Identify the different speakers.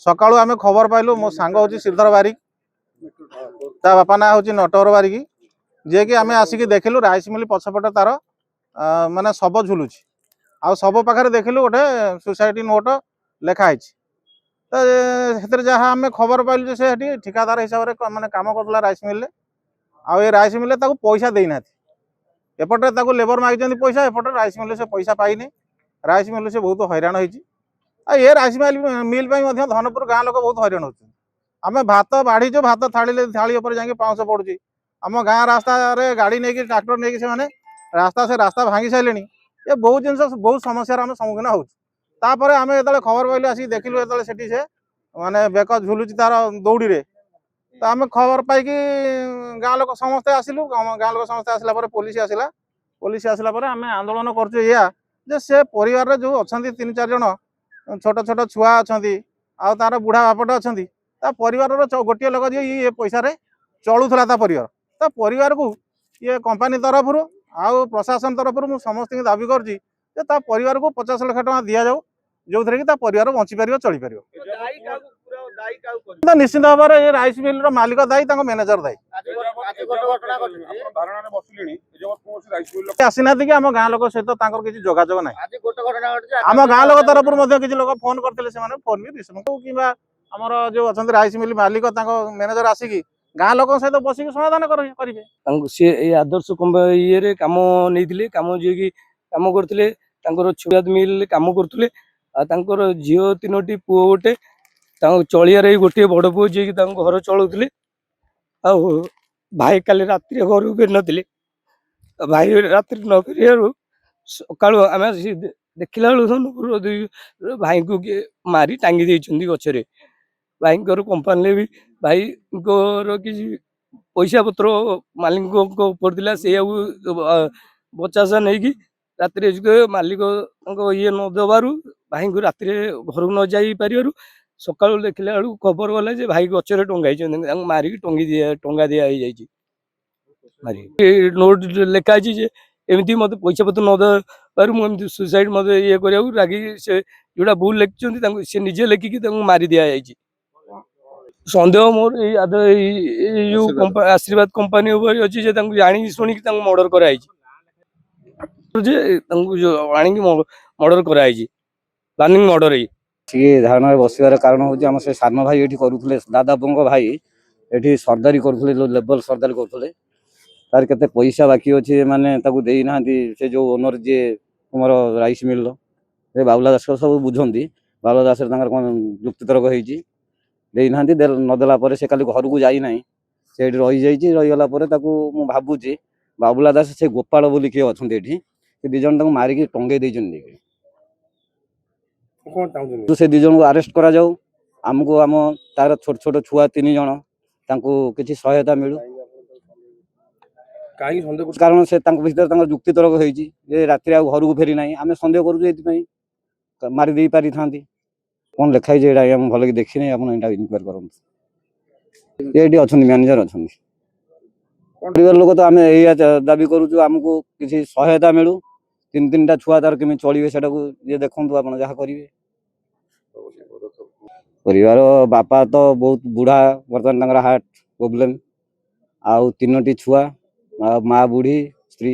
Speaker 1: सकाळू आम खबर पाइलु मो सांग हूँ श्रीधर बारिक ता बापा ना हूँ नटवर बारिक जे कि आम आसिक देखिलु राइस मिल पछपटे तार माने शब झुलुची आ शब पाखे देखिलु गोटे सुसाइड नोट लिखाई तो जहाँ आम खबर पाइलु से ठिकादार हिसाब से माने काम करला राइस मिल आ राइस मिल पैसा देना एपटे लेबर मागिंट पैसा एपटे राइस मिल से पैसा पाइनि राइस मिल से बहुत हैरान होती ये राइस मिल धनपुर गाँ लोक बहुत हैरान होती आम भात बाढ़ीचु भात थाली थाली जाके पाँच पड़ुची आम गाँ रास्ता गाड़ी नहीं ट्राक्टर नहीं से रास्ता भांगी सारे ये बहुत जिन बहुत समस्या आम सम्मुखीन होपर आम जो खबर पाइलु आसिक देखिलु से माने बेक झुलुची तार दौड़ी रे तो आम खबर पाई गाँ लोक समस्ते आसिलु गाँ लोक समस्ते आसला पुलिस आसला आम आंदोलन कर से परिवार जो अच्छा 3-4 जन छोट छोट छुआ अच्छा आ तार बुढ़ा बापटे अच्छा परिवार गोटे लोक ये पैसा चलुला परिवार को ये कंपनी तरफ आउ प्रशासन तरफ मुझे समस्त दाबी कर परिवार को 50 लाख टका दि जाऊ जो थे कि परिवार बंची पार चली पार निश्चित भाव में राइस मिल मालिक दायी मैनेजर दायी आसीना कि आम गाँ लोक सहित किसी जोगाजोग ना आम गाँ लोक तरफ किसी लोग फोन करते फोन भी रिसीव कि आमर जो अच्छा राइस मिल मालिक मैनेजर आसिक गाँ लोक सहित बसिक समाधान करेंगे
Speaker 2: आदर्श ये कम नहीं कम जी कम करते छुआ मिल कम करते झील 3टी पुओ गोटे चलियार गोटे बड़ पुओ जी घर चलाउले आ भाई काली राति घर फेर नी भाई रात्रि न फेर सका आम देखला भाई को किए मारी टांगी देती गचरे भाई कंपानी भी भाई किसी पैसा पत्र मालिक से बचासा नहीं राति मालिक ये न देवर भाई को राति घर न जापर सका देखला खबर गला भाई गचरे टंगाई मारिक टंगा दि नोट लिखाई एमती मत पैसा पत्र न देवर मुझे सुसाइड मत ये रागी से जोड़ा भूल लिखिं सी निजे लिखिकी मारी दि जाए सन्देह मोर जो आशीर्वाद कंपनी अच्छी जाणी शुणी मर्डर कराई मर्डर कराई प्लानिंग मर्डर
Speaker 3: ये धारणा बसार कारण हूँ आम से सान भाई ये करुले दादा पुओ भाई ये सरदारी करुले लेवल सरदारी करुले तार के पैसा बाकी अच्छे माने देना से जो ओनर जी तुम राइस मिल बाबुला दास सब बुझती बाबुला दास कौन जुक्ति तर्क होना नदेला से खाली घर को जाना से रही रहीगला भावुची बाबुला दास से गोपाल बोली किए अच्छा ये दिजन मारिक टंगे देती से दिजन को अरेस्ट करा जाऊ आमको आम तार छोट छोट छुआ 3 जन किसी सहायता मिलू कारण से भर जुक्ति तर्क होती राति घर को फेरी ना आम सन्देह कर मारी दे पारि था कौन लिखाई भल देखी नहीं आप इनक्वायर कर ये अच्छा मैनेजर अच्छा परिवार लोक तो आम यही दाबी करूँ आमको किसी सहायता मिलू 3-3टा छुआ तार केमी चलिए से ये देखूँ आप जहाँ करेंगे परिवार बापा तो बहुत बुढ़ा बर्तमान हार्ट प्रोब्लेम आउ 3टी छुआ माँ बुढ़ी स्त्री